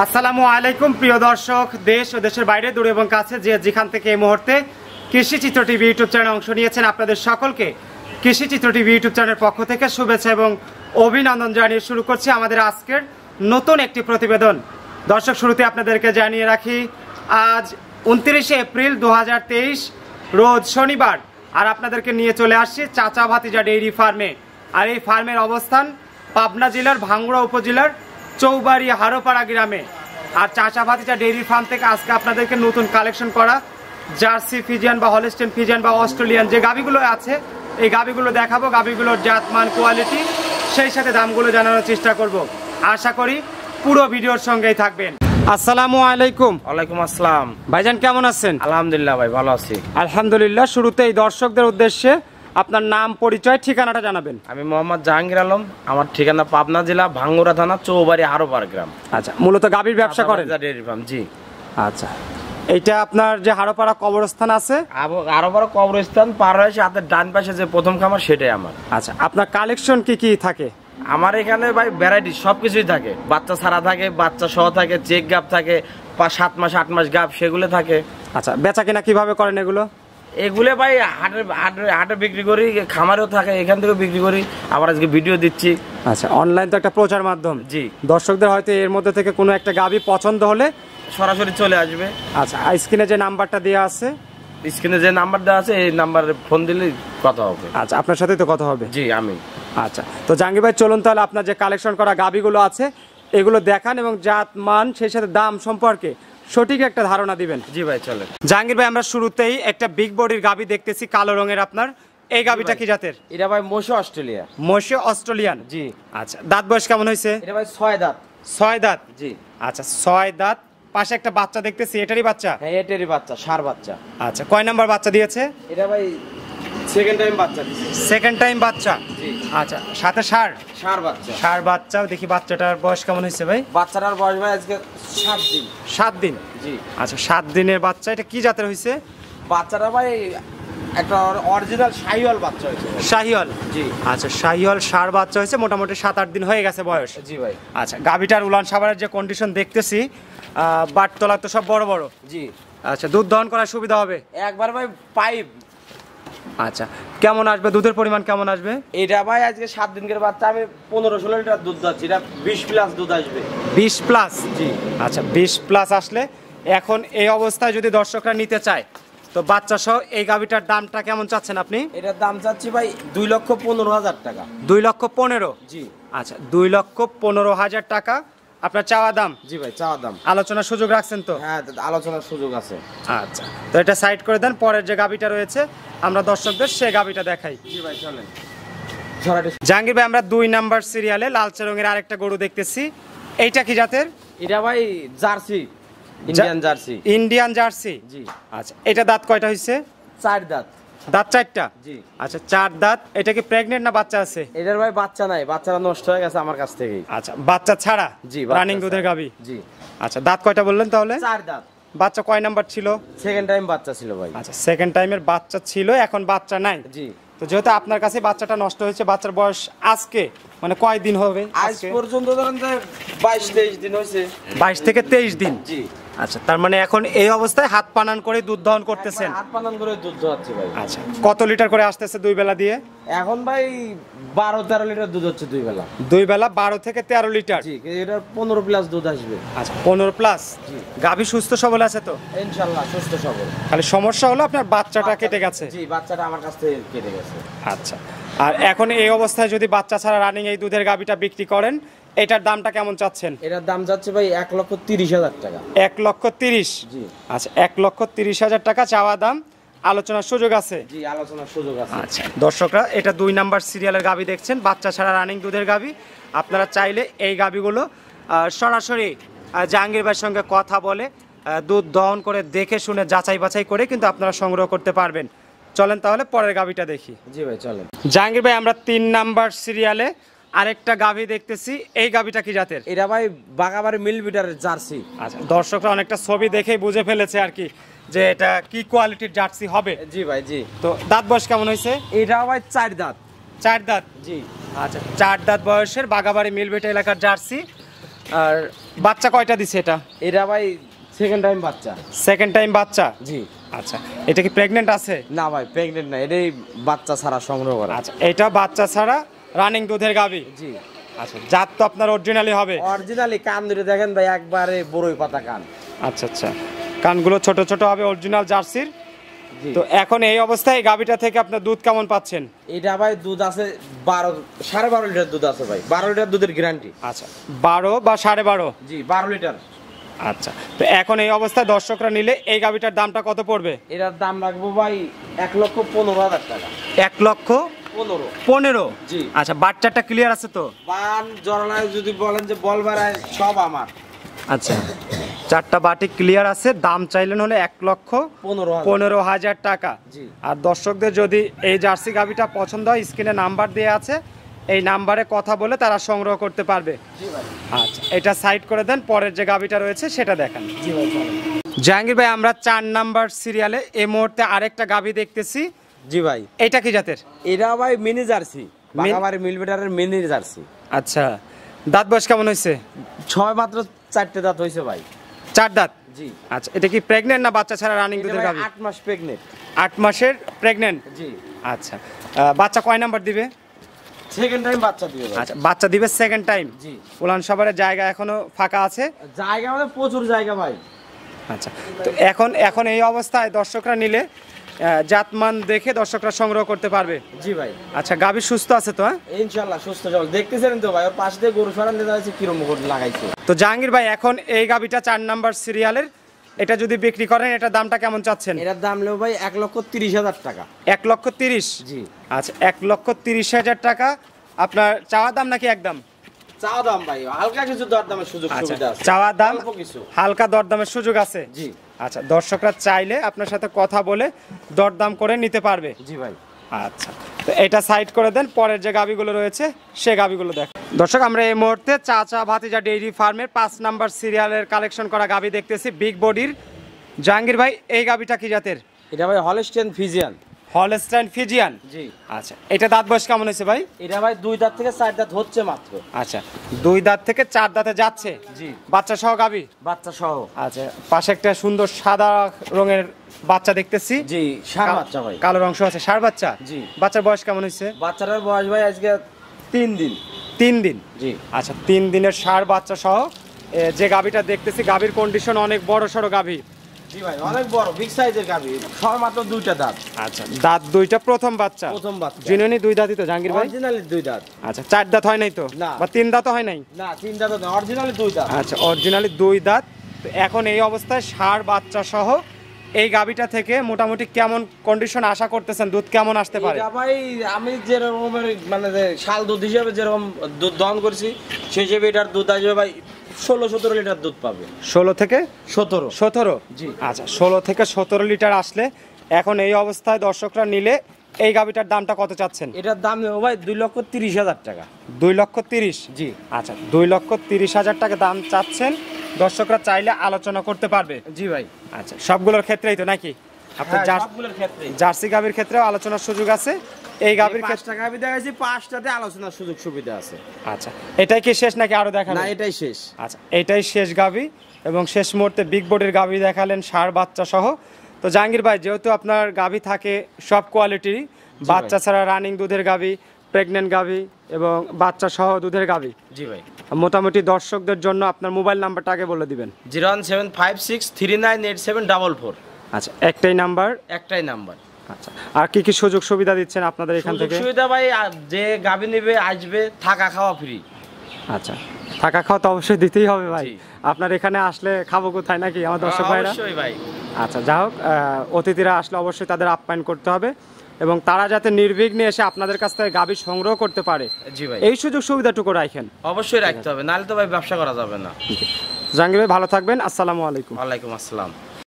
আসসালামু আলাইকুম প্রিয় দর্শক, দেশ ও দেশের বাইরে দূরে এবং কাছে যে যেখান থেকে এই মুহূর্তে কৃষিচিত্র টিভি ইউটিউব চ্যানেলে অংশ নিয়েছেন, আপনাদের সকলকে কৃষিচিত্র টিভি ইউটিউব চ্যানেলের পক্ষ থেকে শুভেচ্ছা এবং অভিনন্দন জানিয়ে শুরু করছি আমাদের আজকের নতুন একটি প্রতিবেদন। দর্শক, শুরুতে আপনাদেরকে জানিয়ে রাখি আজ 29 এপ্রিল 2023 রোজ শনিবার, আর আপনাদেরকে নিয়ে চলে আসছি চাচা ভাতিজা ডেইরি ফার্মে। আর এই ফার্মের অবস্থান পাবনা জেলার ভাঙ্গুড়া উপজেলার চৌবাড়ি হারোপাড়া গ্রামে। আর চাচা ভাতিজা ডেইরি ফার্ম থেকে আজকে আপনাদেরকে নতুন কালেকশন করা জার্সি ফিজিয়ান বা হলস্টেইন ফিজিয়ান বা অস্ট্রেলিয়ান যে গাভীগুলো আছে, এই গাভীগুলো দেখাবো, গাভীগুলোর জাতমান কোয়ালিটি সেই সাথে দামগুলো জানানোর চেষ্টা করব। আশা করি পুরো ভিডিওর সঙ্গেই থাকবেন। আসসালামু আলাইকুম। ওয়ালাইকুম আসসালাম। ভাইজান কেমন আছেন? আলহামদুলিল্লাহ ভাই, ভালো আছি। আলহামদুলিল্লাহ। শুরুতেই দর্শকদের উদ্দেশ্যে আপনার নাম, পরিচয়, ঠিকানাটা জানাবেন। আমি মোহাম্মদ জাহাঙ্গীর আলম, আমার ঠিকানা পাবনা জেলা ভাঙ্গুড়া থানা চৌবাড়ি হারোপাড়া গ্রাম। আচ্ছা, মূলত গাভীর ব্যবসা করেন? ডেইরি ফার্ম, জি। আচ্ছা, এইটা আপনার যে হারোপাড়া কবরস্থান আছে, হারোপাড়া কবরস্থান পার হয়েছে হাতের ডান পাশে যে প্রথম খামার, সেটাই আমার। আচ্ছা, আপনার কালেকশন কি কি থাকে? আমার এখানে ভাই ভ্যারাইটি সবকিছুই থাকে, বাচ্চা ছাড়া থাকে, বাচ্চা সহ থাকে, চেক গাপ থাকে, 7 মাস 8 মাস গাপ সেগুলো থাকে। আচ্ছা, বেচা কিনা কিভাবে করেন এগুলো? এগুলো ভাই হাটে বিক্রি করি, খামারেও থাকে, এখান থেকে বিক্রি করি, আবার আজকে ভিডিও দিচ্ছি। আচ্ছা, অনলাইন তো একটা প্রচার মাধ্যম, জি। দর্শকদের হয়তো এর মধ্যে থেকে কোনো একটা গাভী পছন্দ হলে সরাসরি চলে আসবে। আচ্ছা, স্ক্রিনে যে নাম্বারটা দেওয়া আছে, স্ক্রিনে যে নাম্বার দেওয়া আছে এই নাম্বারে ফোন দিলে কথা হবে। আচ্ছা, আপনার সাথেই তো কথা হবে। জি, আমি। আচ্ছা, তো জাহাঙ্গীর ভাই চলুন তাহলে আপনার যে কালেকশন করা গাভীগুলো আছে এগুলো দেখান এবং জাত মান সেই সাথে দাম সম্পর্কে সঠিক একটা ধারণা দিবেন। জি ভাই, চলেন। জাহাঙ্গীর ভাই, আমরা শুরুতেই একটা বিগ বডির গাভী দেখতেছি, কালো রঙের। আপনার এই গাভীটা কি জাতের? এটা ভাই মোশো অস্ট্রেলিয়া। মোশো অস্ট্রেলিয়ান, জি। আচ্ছা, দাঁত বয়স কেমন হয়েছে? এটা ভাই 6 দাঁত। 6 দাঁত, জি। আচ্ছা, 6 দাঁত। পাশে একটা বাচ্চা দেখতেছি, এটারই বাচ্চা? হ্যাঁ, এটারই বাচ্চা, ষাঁড় বাচ্চা। আচ্ছা, কয় নাম্বার বাচ্চা দিয়েছে? এটা ভাই সেকেন্ড টাইম বাচ্চা দিয়েছে। সেকেন্ড টাইম বাচ্চা, জি। আচ্ছা, সাথে ষাঁড় বাচ্চা। ষাঁড় বাচ্চা। দেখি বাচ্চাটার বয়স কেমন হয়েছে ভাই? বাচ্চাটার বয়স ভাই আজকে 7 দিন। 7 দিন, জি। আচ্ছা, 7 দিনের বাচ্চা। এটা কি জাতের হয়েছে? বাচ্চাটা ভাই একটা অরিজিনাল শাহিওয়াল বাচ্চা হয়েছে। শাহিওয়াল, জি। আচ্ছা, শাহিওয়াল ষাঁড় বাচ্চা হয়েছে, মোটামুটি 7-8 দিন হয়ে গেছে বয়স। জি ভাই। আচ্ছা, গাভীটার উলান সাবারের যে কন্ডিশন দেখতেছি, বাট তলা তো সব বড় বড়। জি। আচ্ছা, দুধ দহন করার সুবিধা হবে? একবার ভাই পাইপ। আচ্ছা, কেমন আসবে দুধের পরিমাণ, কেমন আসবে? এটা ভাই আজকে 7 দিনের বাচ্চা, আমি 15-16 লিটার দুধ দিচ্ছি। এটা 20 প্লাস দুধ আসবে। 20 প্লাস, জি। আচ্ছা, 20 প্লাস আসলে এখন এই অবস্থায় যদি দর্শকরা নিতে চায়, তো বাচ্চা সহ এই গাভীটার দামটা কেমন চাচ্ছেন আপনি? এটার দাম চাচ্ছি ভাই 2,15,000 টাকা। 2,15,000, জি। আচ্ছা, 2,15,000 টাকা আপনার চাওয়া দাম? জি ভাই, চাওয়া দাম। আলোচনার সুযোগ রাখছেন তো? হ্যাঁ, আলোচনার সুযোগ আছে। আচ্ছা, তো এটা সাইড করে দেন। পরের যে গাভীটা রয়েছে আমরা দর্শকদের সেই গাভীটা দেখাই। জি ভাই, চলেন। জাহাঙ্গীর ভাই, আমরা 2 নাম্বার সিরিয়ালে লালচে রঙের আরেকটা গরু দেখতেছি, এইটা কি জাতের? এটা ভাই jersey, Indian jersey. Indian jersey, জি। আচ্ছা, এটা দাঁত কয়টা হয়েছে? 4 দাঁত। দাঁত 4টা, জি। আচ্ছা, 4 দাঁত। এটা কি প্রেগনেন্ট না বাচ্চা আছে? এটার ভাই বাচ্চা নাই, বাচ্চাটা নষ্ট হয়ে গেছে আমার কাছ থেকেই। আচ্ছা, বাচ্চা ছাড়া? জি, রানিং দুধের গাভী। জি। আচ্ছা, দাঁত কয়টা বললেন তাহলে? 4 দাঁত। বাচ্চা কয় নাম্বার ছিল? সেকেন্ড টাইম বাচ্চা ছিল ভাই। আচ্ছা, সেকেন্ড টাইমের বাচ্চা ছিল, এখন বাচ্চা নাই। জি। তো যেহেতু আপনার কাছে বাচ্চাটা নষ্ট হয়েছে, বাচ্চার বয়স আজকে মানে কয় দিন হবে? আজ পর্যন্ত ধরেন যে 22-23 দিন হয়েছে। 22 থেকে 23 দিন, জি। আচ্ছা, তার মানে এখন এই অবস্থায় হাত পানান করে দুধ দহন করতেছেন? হাত পানান করে দুধ দোয়াচ্ছি ভাই। আচ্ছা, কত লিটার করে আসতেছে 2 বেলা দিয়ে? এখন ভাই 12-13 লিটার দুধ হচ্ছে 2 বেলা। 2 বেলা 12 থেকে 13 লিটার? জি, এটা 15 প্লাস দুধ আসবে। আচ্ছা, 15 প্লাস। জি। গাভী সুস্থ সবল আছে তো? ইনশাআল্লাহ সুস্থ সবল। খালি সমস্যা হলো আপনার বাচ্চাটা কেটে গেছে? জি, বাচ্চাটা আমার কাছ থেকে কেটে গেছে। আচ্ছা, আর এখন এই অবস্থায় যদি বাচ্চা ছাড়া রানিং এই দুধের গাভীটা বিক্রি করেন, এটার দামটা কেমন চাচ্ছেন? এটার দাম যাচ্ছে ভাই 1,30,000 টাকা। 1,30,000? জি। আচ্ছা, 1,30,000 টাকা চাওয়া দাম, আলোচনার সুযোগ আছে? জি, আলোচনার সুযোগ আছে। আচ্ছা, দর্শকরা, এটা 2 নাম্বার সিরিয়ালের গাভী দেখছেন, বাচ্চা ছাড়া রানিং দুধের গাভী। আপনারা চাইলে এই গাভীগুলো সরাসরি জাহাঙ্গীর ভাইয়ের সঙ্গে কথা বলে দুধ দহন করে দেখে শুনে যাচাই বাছাই করে কিন্তু আপনারা সংগ্রহ করতে পারবেন। চলেন তাহলে পরের গাভীটা দেখি। জি ভাই, চলেন। জাহাঙ্গীর ভাই, আমরা 3 নাম্বার সিরিয়ালে আরেকটা গাভী দেখতেছি, এই গাভীটা কি জাতের? এটা ভাই বাগাবাড়ি মিল বিটারের জার্সি। আচ্ছা, দর্শকরা অনেকটা ছবি দেখেই বুঝে ফেলেছে আর কি যে এটা কি কোয়ালিটির জার্সি হবে। জি ভাই, জি। তো দাঁত বয়স কেমন হয়েছে? এটা ভাই 4 দাঁত। 4 দাঁত, জি। আচ্ছা, 4 দাঁত বয়সের বাগাবাড়ি মিলবেটা এলাকার জার্সি। আর বাচ্চা কয়টা দিছে এটা? এটা ভাই সেকেন্ড টাইম বাচ্চা। সেকেন্ড টাইম বাচ্চা? জি। আচ্ছা, এটা কি প্রেগনেন্ট আছে? না ভাই প্রেগনেন্ট না, এটাই বাচ্চা ছাড়া সংগ্রহ করা। আচ্ছা, এটা বাচ্চা ছাড়া রানিং দুধের গাভী? জি। আচ্ছা, জাত তো আপনার অরিজিনালি হবে? অরিজিনালি, কান ধরে দেখেন ভাই একবারে বড়ই পাতা কান। আচ্ছা আচ্ছা, কানগুলো ছোট ছোট হবে, অরিজিনাল জার্সির। তো এখন এই অবস্থায় এই গাভীটা থেকে আপনার দুধ কেমন পাচ্ছেন? এটা ভাই দুধ আছে 12.5 লিটার দুধ আছে ভাই, 12 লিটার দুধের গ্যারান্টি। আচ্ছা, 12 বা 12.5? জি, 12 লিটার। আচ্ছা, তো এখন এই অবস্থায় দর্শকরা নিলে এই গাভীটার দামটা কত পড়বে? এটার দাম রাখবো ভাই 1,15,000 টাকা। 1,15,000? জি। আচ্ছা, বাচ্চাটা ক্লিয়ার আছে তো? বান জড়ায় যদি বলেন যে বল বাড়ায় সব আমার। আচ্ছা, চারটা বাটি ক্লিয়ার আছে, দাম চাইলেন হলে 1,15,000 টাকা। জি। আর দর্শকদের যদি এই জার্সি গাভীটা পছন্দ হয়, স্ক্রিনে নাম্বার দেওয়া আছে, এই নাম্বারে কথা বলে তারা সংগ্রহ করতে পারবে। জি ভাই। আচ্ছা, এটা সাইড করে দেন, পরের যে গাভীটা রয়েছে সেটা দেখান। জি ভাই। জাহাঙ্গীর ভাই, আমরা 4 নাম্বার সিরিয়ালে এই মুহূর্তে আরেকটা গাভী দেখতেছি। জি ভাই। এটা কি জাতের? এটা ভাই mini jersey, Bagabari মিলবেটারের mini jersey. আচ্ছা, দাঁত বয়স কেমন হয়েছে? 6 মাত্র 4টে দাঁত হয়েছে ভাই। 4 দাঁত? জি। আচ্ছা, এটা কি প্রেগনেন্ট না বাচ্চা ছাড়া রানিং দুধের গাভী? 8 মাস প্রেগনেন্ট। 8 মাসের প্রেগনেন্ট? জি। আচ্ছা, বাচ্চা কয় নাম্বার দিবে? সেকেন্ড টাইম বাচ্চা দিবে ভাই। আচ্ছা, বাচ্চা দিবে সেকেন্ড টাইম? জি। উলান সাভারের জায়গা এখনো ফাঁকা আছে? জায়গা মানে প্রচুর জায়গা ভাই। আচ্ছা, তো এখন এই অবস্থায় দর্শকরা নিলে জাতমান দেখে দর্শকরা সংগ্রহ করতে পারবে? জি ভাই। আচ্ছা, গাভী সুস্থ আছে তো? ইনশাআল্লাহ সুস্থ সবল। দেখতেছেন তো ভাই, ওর পাশ দিয়ে গরু সরান দিতে হয়েছে কিরম করে লাগাইছে। তো জাহাঙ্গীর ভাই, এখন এই গাভীটা 4 নাম্বার সিরিয়ালের, এটা যদি বিক্রি করেন এটার দামটা কেমন চাচ্ছেন? এটার দাম নেব ভাই 1,30,000 টাকা। 1,30,000? জি। আচ্ছা, 1,30,000 টাকা আপনার চাওয়া দাম নাকি একদম? চাওয়া দাম ভাই, হালকা কিছু দরদামের সুযোগ সুবিধা আছে। চাওয়া দাম অল্প কিছু, হালকা দরদামের সুযোগ আছে? জি। আচ্ছা, দর্শকরা চাইলে আপনার সাথে কথা বলে দরদাম করে নিতে পারবে? জি ভাই। আচ্ছা, তো এটা সাইড করে দেন, পরের যে গাভীগুলো রয়েছে সে গাভীগুলো দেখ। দর্শক, আমরা এই মুহূর্তে চাচা ভাতিজা ডেইরি ফার্মের 5 নাম্বার সিরিয়ালের কালেকশন করা গাভী দেখতেছি, বিগ বডির। জাহাঙ্গীর ভাই, এই গাভীটা কি জাতের? এটা ভাই হলস্টাইন ফিজিয়ান। Holstein Friesian? জি। আচ্ছা, এটা দাঁত বয়স কেমন হয়েছে ভাই? এটা ভাই 2 দাঁত থেকে 4 দাঁত হচ্ছে মাত্র। আচ্ছা, 2 দাঁত থেকে 4 দাঁতে যাচ্ছে? জি। বাচ্চা সহ গাভী? বাচ্চা সহ। আচ্ছা, পাশে একটা সুন্দর সাদা রঙের বাচ্চা দেখতেছি। জি, ষাঁড় বাচ্চা ভাই। কালো অংশ আছে, ষাঁড় বাচ্চা? জি। বাচ্চার বয়স কেমন হয়েছে? বাচ্চাটার বয়স ভাই আজকে 3 দিন। 3 দিন? জি। আচ্ছা, 3 দিনের ষাঁড় বাচ্চা সহ যে গাভীটা দেখতেছি, গাভীর কন্ডিশন অনেক বড় সড়ো গাভী। জি ভাই, অনেক বড় বিগ সাইজের গাভী, সব মাত্র 2টা দাঁত। আচ্ছা, দাঁত 2টা, প্রথম বাচ্চা? প্রথম বাচ্চা। জিনুনি 2 দাঁতই তো জাহাঙ্গীর ভাই? অরিজিনালি 2 দাঁত। আচ্ছা, 4 দাঁত হয় নাই তো? না। বা 3 দাঁতও হয় নাই? না, 3 দাঁত না, অরিজিনালি 2 দাঁত। আচ্ছা, অরিজিনালি 2 দাঁত। তো এখন এই অবস্থায় ষাঁড় বাচ্চা সহ এই গাভীটা থেকে মোটামুটি কেমন কন্ডিশন আশা করতেছেন, দুধ কেমন আসতে পারে? এটা ভাই আমি যেরকম মানে শাল দুধ হিসেবে যেরকম দুধ দহন করছি, সেই হিসেবে এটার দুধ আসবে ভাই 16-17 লিটার দুধ পাবে। 16 থেকে 17? জি। আচ্ছা, 16 থেকে 17 লিটার আসলে এখন এই অবস্থায় দর্শকরা নিলে এই গাভীটার দামটা কত চাচ্ছেন? এটার দাম নেব ভাই 2,30,000 টাকা। 2,30,000? জি। আচ্ছা, 2,30,000 টাকা দাম চাচ্ছেন, দর্শকরা চাইলে আলোচনা করতে পারবে? জি ভাই। আচ্ছা, সবগুলোর ক্ষেত্রেই তো নাকি? আপনার সবগুলোর ক্ষেত্রে জার্সি গাভীর ক্ষেত্রেও আলোচনার সুযোগ আছে? এই গাভীর ক্ষেত্রে 5টা গাভী দেখাইছি, 5টাতে আলোচনার সুযোগ সুবিধা আছে। আচ্ছা, এটাই কি শেষ নাকি আরো দেখাবেন? না, এটাই শেষ। আচ্ছা, এটাই শেষ গাভী, এবং শেষ মুহূর্তে বিগ বডির গাভী দেখালেন ষাঁড় বাচ্চা সহ। তো জাহাঙ্গীর ভাই, যেহেতু আপনার গাভী থাকে সব কোয়ালিটির, বাচ্চা ছাড়া রানিং দুধের গাভী, প্রেগনেন্ট গাভী এবং বাচ্চা সহ দুধের গাভী, জি ভাই, মোটামুটি দর্শকদের জন্য আপনার মোবাইল নাম্বারটা আগে বলে দিবেন। 01756398744। আচ্ছা, একটাই নাম্বার? একটাই নাম্বার। আচ্ছা, আর কি কি সুযোগ সুবিধা দিচ্ছেন আপনাদের এখান থেকে? সুবিধা ভাই, যে গাভী নেবে আসবে, থাকা খাওয়া ফ্রি। আচ্ছা, থাকা খাওয়া তো অবশ্যই দিতেই হবে ভাই। আপনার এখানে আসলে খাবো কোথায় নাকি আমার দর্শক ভাইরা? অবশ্যই ভাই। আচ্ছা, যা হোক, অতিথিরা আসলে অবশ্যই তাদের আপ্যায়ন করতে হবে, এবং তারা যাতে নির্বিঘ্নে এসে আপনাদের কাছ থেকে গাভী সংগ্রহ করতে পারে। জি ভাই, এই সুযোগ সুবিধাটুকু রাখেন। অবশ্যই রাখতে হবে, নাহলে তো ভাই ব্যবসা করা যাবে না। জাহাঙ্গীর ভাই, ভালো থাকবেন। আসসালামু আলাইকুম। ওয়ালাইকুম আসসালাম।